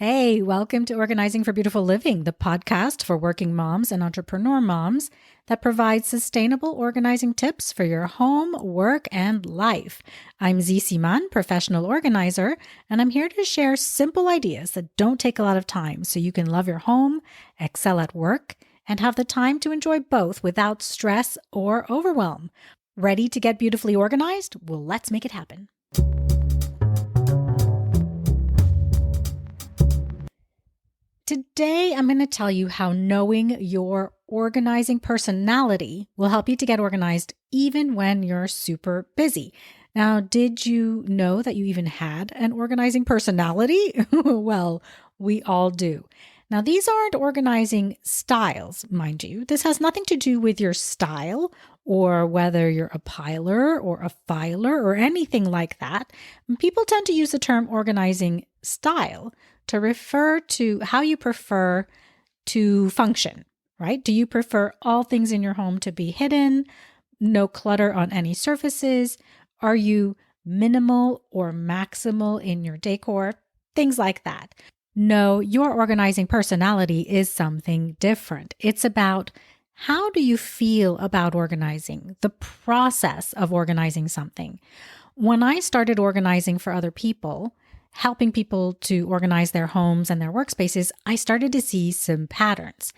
Hey, welcome to Organizing for Beautiful Living, the podcast for working moms and entrepreneur moms that provides sustainable organizing tips for your home, work, and life. I'm Z Siman, professional organizer, and I'm here to share simple ideas that don't take a lot of time so you can love your home, excel at work, and have the time to enjoy both without stress or overwhelm. Ready to get beautifully organized? Well, let's make it happen. Today, I'm going to tell you how knowing your organizing personality will help you to get organized even when you're super busy. Now, did you know that you even had an organizing personality? Well, we all do. Now, these aren't organizing styles, mind you. This has nothing to do with your style or whether you're a piler or a filer or anything like that. People tend to use the term organizing style to refer to how you prefer to function, right? Do you prefer all things in your home to be hidden, no clutter on any surfaces? Are you minimal or maximal in your decor? Things like that. No, your organizing personality is something different. It's about how do you feel about organizing, the process of organizing something. When I started organizing for other people, helping people to organize their homes and their workspaces, I started to see some patterns.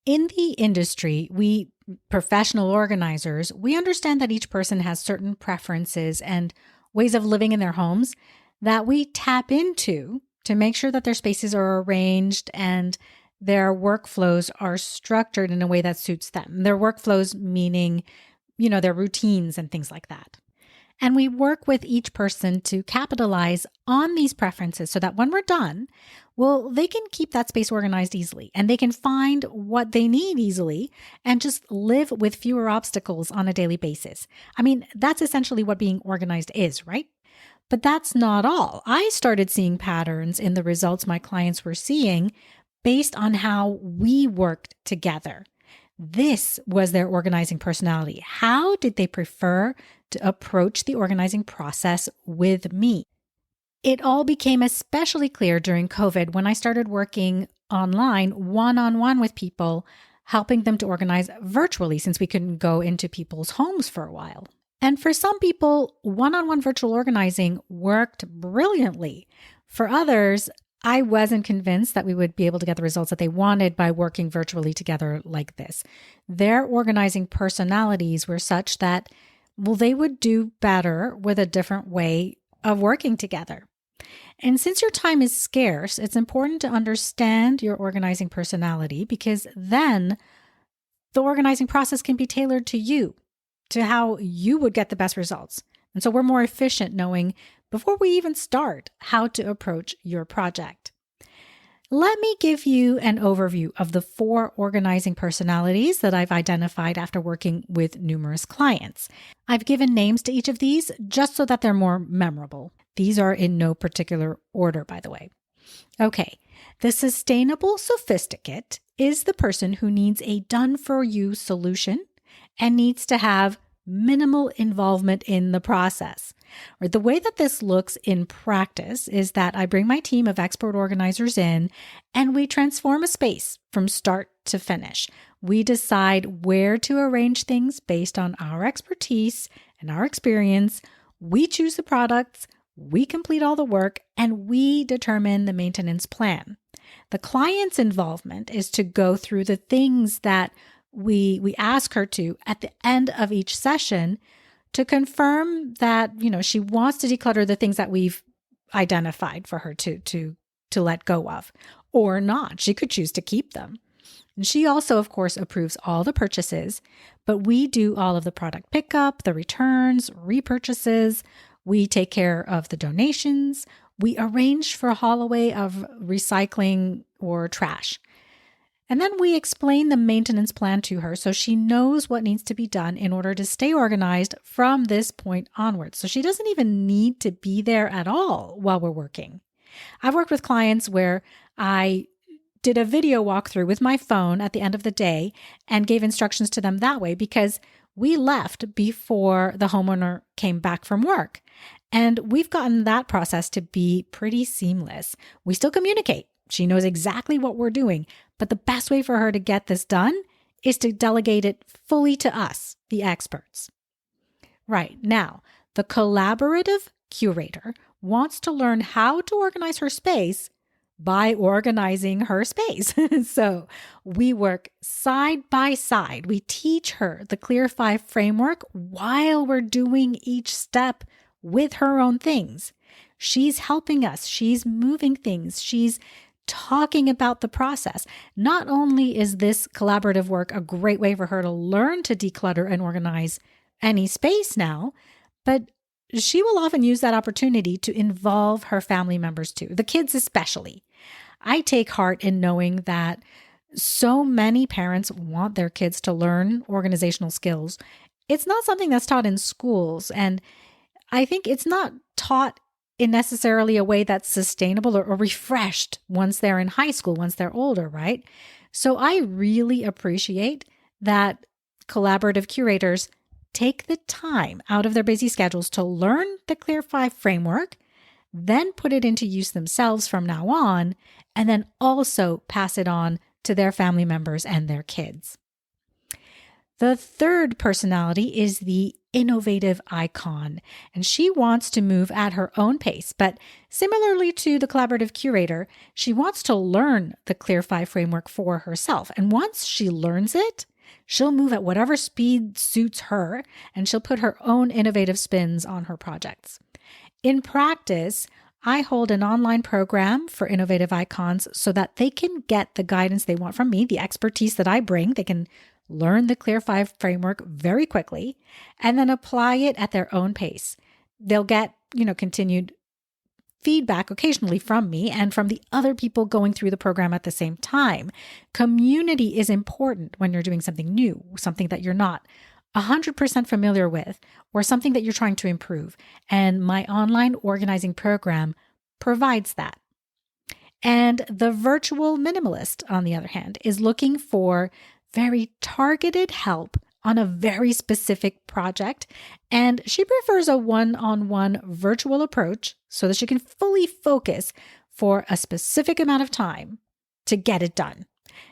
In the industry, we professional organizers, we understand that each person has certain preferences and ways of living in their homes that we tap into to make sure that their spaces are arranged and their workflows are structured in a way that suits them. Their workflows meaning, their routines and things like that. And we work with each person to capitalize on these preferences so that when we're done, they can keep that space organized easily and they can find what they need easily and just live with fewer obstacles on a daily basis. I mean, that's essentially what being organized is, right? But that's not all. I started seeing patterns in the results my clients were seeing based on how we worked together. This was their organizing personality. How did they prefer to approach the organizing process with me? It all became especially clear during COVID when I started working online one-on-one with people, helping them to organize virtually since we couldn't go into people's homes for a while. And for some people, one-on-one virtual organizing worked brilliantly. For others, I wasn't convinced that we would be able to get the results that they wanted by working virtually together like this. Their organizing personalities were such that, they would do better with a different way of working together. And since your time is scarce, it's important to understand your organizing personality because then the organizing process can be tailored to you, to how you would get the best results. And so we're more efficient knowing before we even start how to approach your project. Let me give you an overview of the 4 organizing personalities that I've identified after working with numerous clients. I've given names to each of these just so that they're more memorable. These are in no particular order, by the way. Okay, the Sustainable Sophisticate is the person who needs a done-for-you solution and needs to have minimal involvement in the process. Or the way that this looks in practice is that I bring my team of expert organizers in and we transform a space from start to finish. We decide where to arrange things based on our expertise and our experience. We choose the products, we complete all the work, and we determine the maintenance plan. The client's involvement is to go through the things that we ask her to at the end of each session to confirm that, she wants to declutter the things that we've identified for her to let go of or not. She could choose to keep them. And she also, of course, approves all the purchases, but we do all of the product pickup, the returns, repurchases. We take care of the donations. We arrange for a haul-away of recycling or trash. And then we explain the maintenance plan to her so she knows what needs to be done in order to stay organized from this point onwards. So she doesn't even need to be there at all while we're working. I've worked with clients where I did a video walkthrough with my phone at the end of the day and gave instructions to them that way because we left before the homeowner came back from work. And we've gotten that process to be pretty seamless. We still communicate. She knows exactly what we're doing, but the best way for her to get this done is to delegate it fully to us, the experts. Right now, the collaborative curator wants to learn how to organize her space by organizing her space. So we work side by side. We teach her the Clear 5 framework while we're doing each step with her own things. She's helping us. She's moving things. She's talking about the process. Not only is this collaborative work a great way for her to learn to declutter and organize any space now, but she will often use that opportunity to involve her family members too, the kids especially. I take heart in knowing that so many parents want their kids to learn organizational skills. It's not something that's taught in schools, and I think it's not taught in necessarily a way that's sustainable or refreshed once they're in high school, once they're older, right? So I really appreciate that collaborative curators take the time out of their busy schedules to learn the Clear 5 framework, then put it into use themselves from now on, and then also pass it on to their family members and their kids. The third personality is the innovative icon, and she wants to move at her own pace. But similarly to the collaborative curator, she wants to learn the Clear 5 framework for herself. And once she learns it, she'll move at whatever speed suits her, and she'll put her own innovative spins on her projects. In practice, I hold an online program for innovative icons so that they can get the guidance they want from me, the expertise that I bring. They can learn the Clear 5 framework very quickly and then apply it at their own pace. They'll get, continued feedback occasionally from me and from the other people going through the program at the same time. Community is important when you're doing something new, something that you're not 100% familiar with, or something that you're trying to improve. And my online organizing program provides that. And the Virtual Minimalist, on the other hand, is looking for very targeted help on a very specific project. And she prefers a one-on-one virtual approach so that she can fully focus for a specific amount of time to get it done.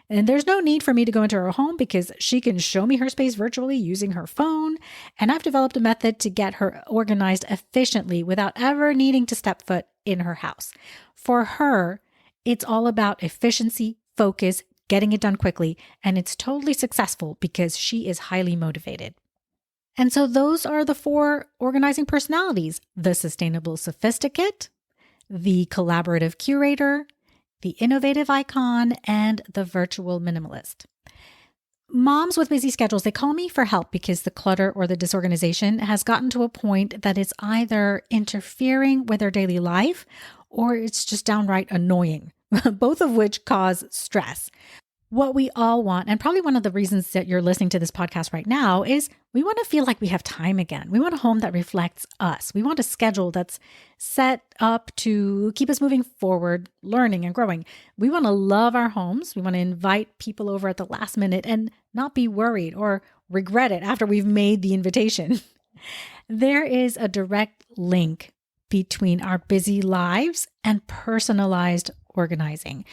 And there's no need for me to go into her home because she can show me her space virtually using her phone. And I've developed a method to get her organized efficiently without ever needing to step foot in her house. For her, it's all about efficiency, focus, getting it done quickly, and it's totally successful because she is highly motivated. And so those are the 4 organizing personalities: the Sustainable Sophisticate, the Collaborative Curator, the Innovative Icon, and the Virtual Minimalist. Moms with busy schedules, they call me for help because the clutter or the disorganization has gotten to a point that it's either interfering with their daily life or it's just downright annoying, both of which cause stress. What we all want, and probably one of the reasons that you're listening to this podcast right now, is we want to feel like we have time again. We want a home that reflects us. We want a schedule that's set up to keep us moving forward, learning and growing. We want to love our homes. We want to invite people over at the last minute and not be worried or regret it after we've made the invitation. There is a direct link between our busy lives and personalized organizing.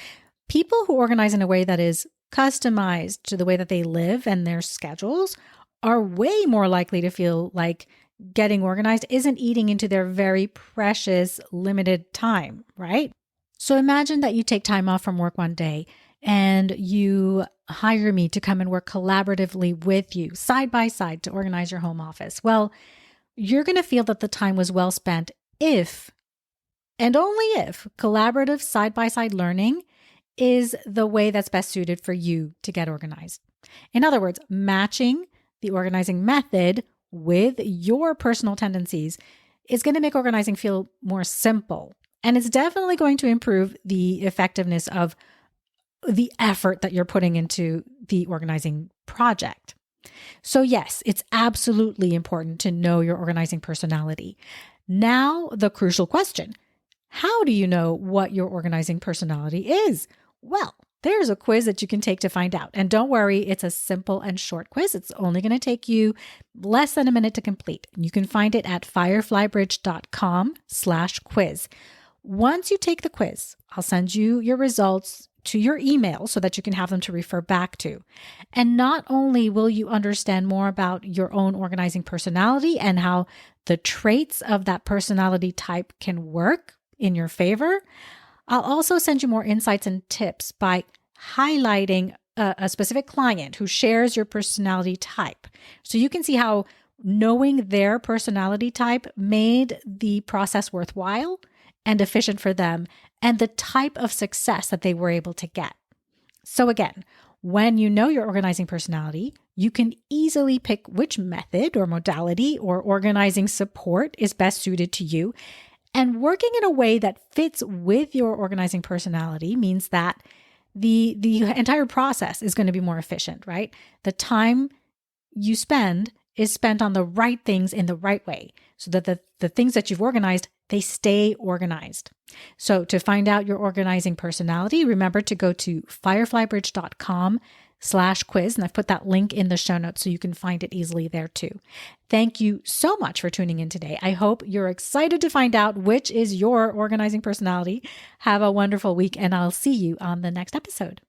People who organize in a way that is customized to the way that they live and their schedules are way more likely to feel like getting organized isn't eating into their very precious limited time, right? So imagine that you take time off from work one day and you hire me to come and work collaboratively with you side by side to organize your home office. Well, you're going to feel that the time was well spent if, and only if, collaborative side-by-side learning is the way that's best suited for you to get organized. In other words, matching the organizing method with your personal tendencies is going to make organizing feel more simple. And it's definitely going to improve the effectiveness of the effort that you're putting into the organizing project. So yes, it's absolutely important to know your organizing personality. Now, the crucial question: how do you know what your organizing personality is? Well, there's a quiz that you can take to find out. And don't worry, it's a simple and short quiz. It's only going to take you less than a minute to complete. You can find it at fireflybridge.com/quiz. Once you take the quiz, I'll send you your results to your email so that you can have them to refer back to. And not only will you understand more about your own organizing personality and how the traits of that personality type can work in your favor, I'll also send you more insights and tips by highlighting a specific client who shares your personality type. So you can see how knowing their personality type made the process worthwhile and efficient for them, and the type of success that they were able to get. So again, when you know your organizing personality, you can easily pick which method or modality or organizing support is best suited to you. And working in a way that fits with your organizing personality means that the entire process is going to be more efficient, right? The time you spend is spent on the right things in the right way so that the things that you've organized, they stay organized. So to find out your organizing personality, remember to go to fireflybridge.com/quiz. And I've put that link in the show notes so you can find it easily there too. Thank you so much for tuning in today. I hope you're excited to find out which is your organizing personality. Have a wonderful week, and I'll see you on the next episode.